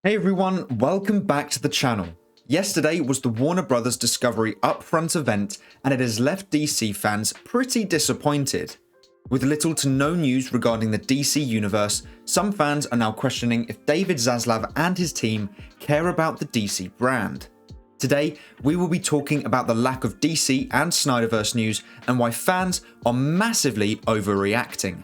Hey everyone, welcome back to the channel. Yesterday was the Warner Bros Discovery Upfront event, and it has left DC fans pretty disappointed. With little to no news regarding the DC universe, some fans are now questioning if David Zaslav and his team care about the DC brand. Today, we will be talking about the lack of DC and SnyderVerse news and why fans are massively overreacting.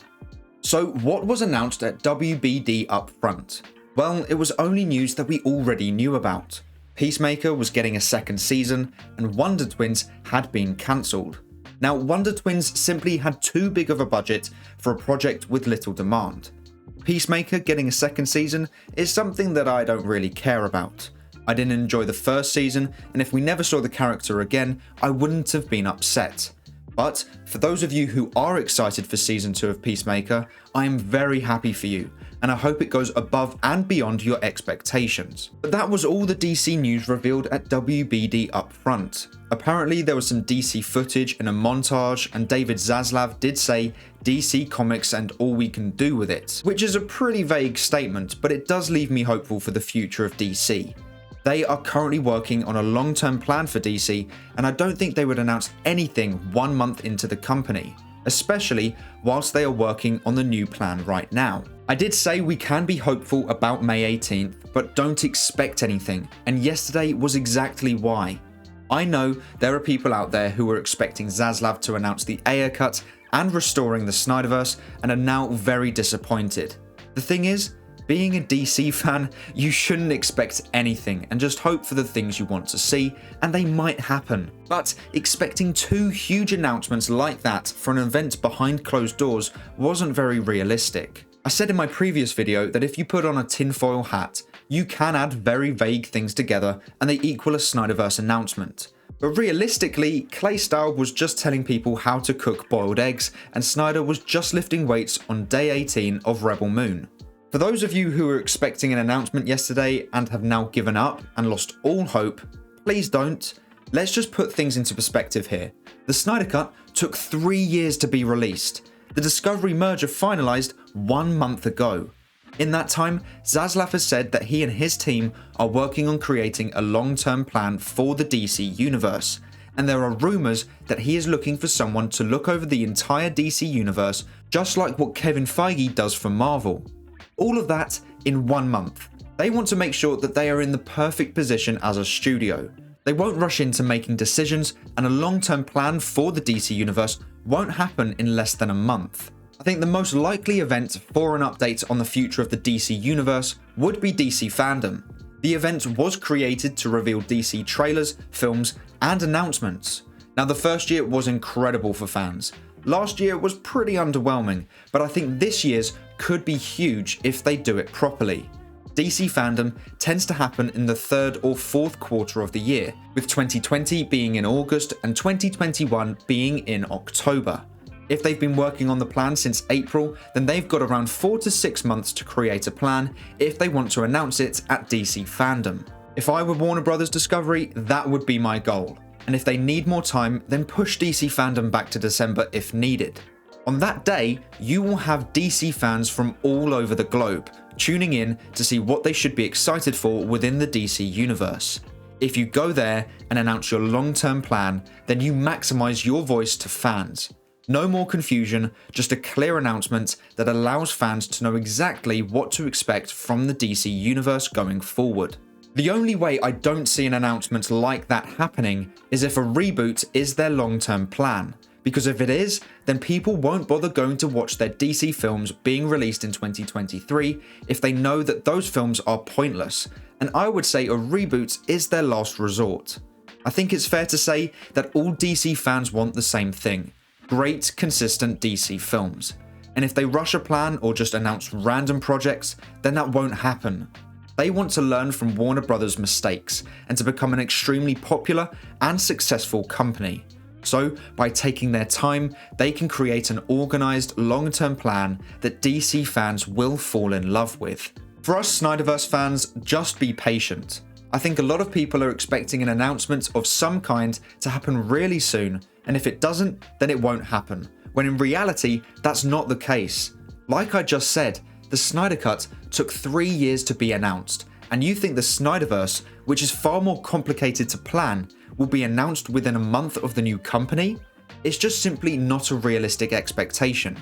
So what was announced at WBD Upfront? Well, it was only news that we already knew about. Peacemaker was getting a second season, and Wonder Twins had been cancelled. Now, Wonder Twins simply had too big of a budget for a project with little demand. Peacemaker getting a second season is something that I don't really care about. I didn't enjoy the first season, and if we never saw the character again, I wouldn't have been upset. But for those of you who are excited for season 2 of Peacemaker, I am very happy for you, and I hope it goes above and beyond your expectations. But that was all the DC news revealed at WBD Upfront. Apparently there was some DC footage in a montage, and David Zaslav did say DC Comics and all we can do with it, which is a pretty vague statement, but it does leave me hopeful for the future of DC. They are currently working on a long-term plan for DC, and I don't think they would announce anything 1 month into the company, especially whilst they are working on the new plan right now. I did say we can be hopeful about May 18th, but don't expect anything, and yesterday was exactly why. I know there are people out there who were expecting Zaslav to announce the Ayer cut and restoring the SNYDERVERSE and are now very disappointed. The thing is, being a DC fan, you shouldn't expect anything and just hope for the things you want to see, and they might happen. But expecting 2 huge announcements like that for an event behind closed doors wasn't very realistic. I said in my previous video that if you put on a tinfoil hat, you can add very vague things together and they equal a SNYDERVERSE announcement. But realistically, Clay Style was just telling people how to cook boiled eggs, and Snyder was just lifting weights on day 18 of Rebel Moon. For those of you who were expecting an announcement yesterday and have now given up and lost all hope, please don't. Let's just put things into perspective here. The Snyder Cut took 3 years to be released. The Discovery merger finalized 1 month ago. In that time, Zaslav has said that he and his team are working on creating a long-term plan for the DC universe, and there are rumors that he is looking for someone to look over the entire DC universe, just like what Kevin Feige does for Marvel. All of that in 1 month. They want to make sure that they are in the perfect position as a studio. They won't rush into making decisions, and a long-term plan for the DC universe won't happen in less than a month. I think the most likely event for an update on the future of the DC universe would be DC Fandom. The event was created to reveal DC trailers, films, and announcements. Now, the first year was incredible for fans. Last year was pretty underwhelming, but I think this year's could be huge if they do it properly. DC Fandom tends to happen in the 3rd or 4th quarter of the year, with 2020 being in August and 2021 being in October. If they've been working on the plan since April, then they've got around 4 to 6 months to create a plan if they want to announce it at DC Fandom. If I were Warner Bros Discovery, that would be my goal. And if they need more time, then push DC Fandom back to December if needed. On that day, you will have DC fans from all over the globe tuning in to see what they should be excited for within the DC universe. If you go there and announce your long-term plan, then you maximize your voice to fans. No more confusion, just a clear announcement that allows fans to know exactly what to expect from the DC universe going forward. The only way I don't see an announcement like that happening is if a reboot is their long-term plan. Because if it is, then people won't bother going to watch their DC films being released in 2023 if they know that those films are pointless, and I would say a reboot is their last resort. I think it's fair to say that all DC fans want the same thing: great, consistent DC films. And if they rush a plan or just announce random projects, then that won't happen. They want to learn from Warner Bros' mistakes and to become an extremely popular and successful company. So, by taking their time, they can create an organised, long-term plan that DC fans will fall in love with. For us SnyderVerse fans, just be patient. I think a lot of people are expecting an announcement of some kind to happen really soon, and if it doesn't, then it won't happen, when in reality, that's not the case. Like I just said, the Snyder Cut took 3 years to be announced, and you think the SNYDERVERSE, which is far more complicated to plan, will be announced within a month of the new company, it's just simply not a realistic expectation.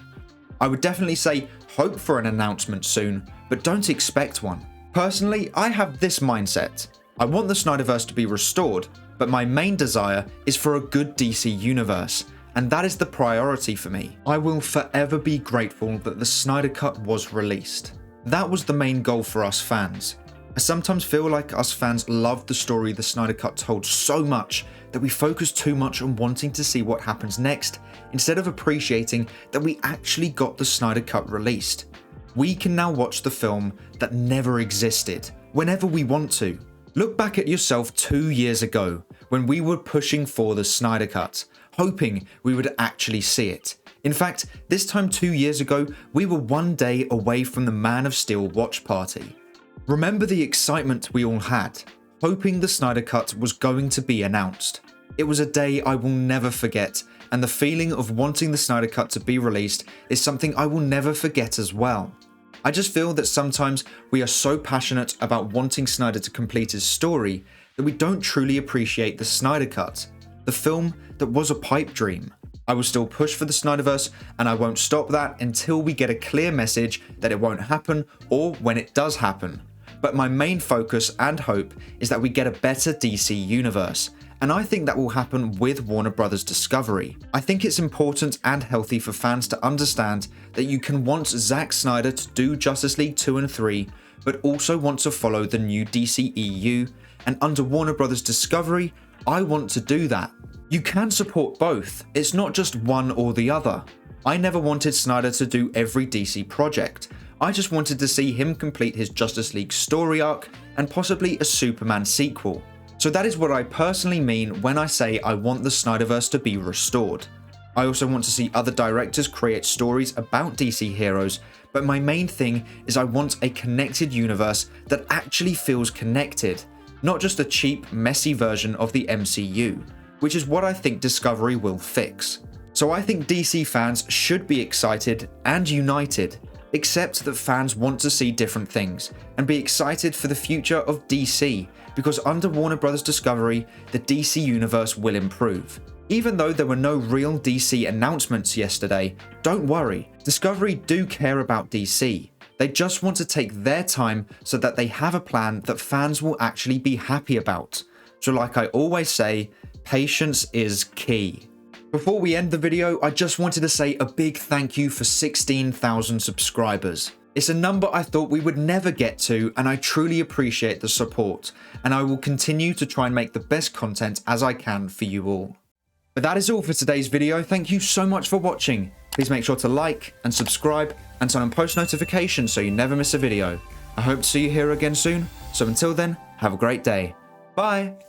I would definitely say hope for an announcement soon, but don't expect one. Personally, I have this mindset. I want the SNYDERVERSE to be restored, but my main desire is for a good DC universe, and that is the priority for me. I will forever be grateful that the Snyder Cut was released. That was the main goal for us fans. I sometimes feel like us fans loved the story the Snyder Cut told so much that we focus too much on wanting to see what happens next, instead of appreciating that we actually got the Snyder Cut released. We can now watch the film that never existed, whenever we want to. Look back at yourself 2 years ago, when we were pushing for the Snyder Cut, hoping we would actually see it. In fact, this time 2 years ago, we were one day away from the Man of Steel watch party. Remember the excitement we all had, hoping the Snyder Cut was going to be announced. It was a day I will never forget, and the feeling of wanting the Snyder Cut to be released is something I will never forget as well. I just feel that sometimes we are so passionate about wanting Snyder to complete his story that we don't truly appreciate the Snyder Cut, the film that was a pipe dream. I will still push for the SNYDERVERSE, and I won't stop that until we get a clear message that it won't happen, or when it does happen. But my main focus and hope is that we get a better DC universe, and I think that will happen with Warner Bros Discovery. I think it's important and healthy for fans to understand that you can want Zack Snyder to do Justice League 2 and 3, but also want to follow the new DC EU, and under Warner Bros Discovery, I want to do that. You can support both, it's not just one or the other. I never wanted Snyder to do every DC project. I just wanted to see him complete his Justice League story arc and possibly a Superman sequel. So that is what I personally mean when I say I want the SNYDERVERSE to be restored. I also want to see other directors create stories about DC heroes, but my main thing is I want a connected universe that actually feels connected, not just a cheap, messy version of the MCU, which is what I think Discovery will fix. So I think DC fans should be excited and united, except that fans want to see different things and be excited for the future of DC, because under Warner Bros Discovery, the DC universe will improve. Even though there were no real DC announcements yesterday, don't worry, Discovery do care about DC. They just want to take their time so that they have a plan that fans will actually be happy about. So like I always say, patience is key. Before we end the video, I just wanted to say a big thank you for 16,000 subscribers. It's a number I thought we would never get to, and I truly appreciate the support, and I will continue to try and make the best content as I can for you all. But that is all for today's video. Thank you so much for watching. Please make sure to like and subscribe and turn on post notifications so you never miss a video. I hope to see you here again soon, so until then, have a great day. Bye!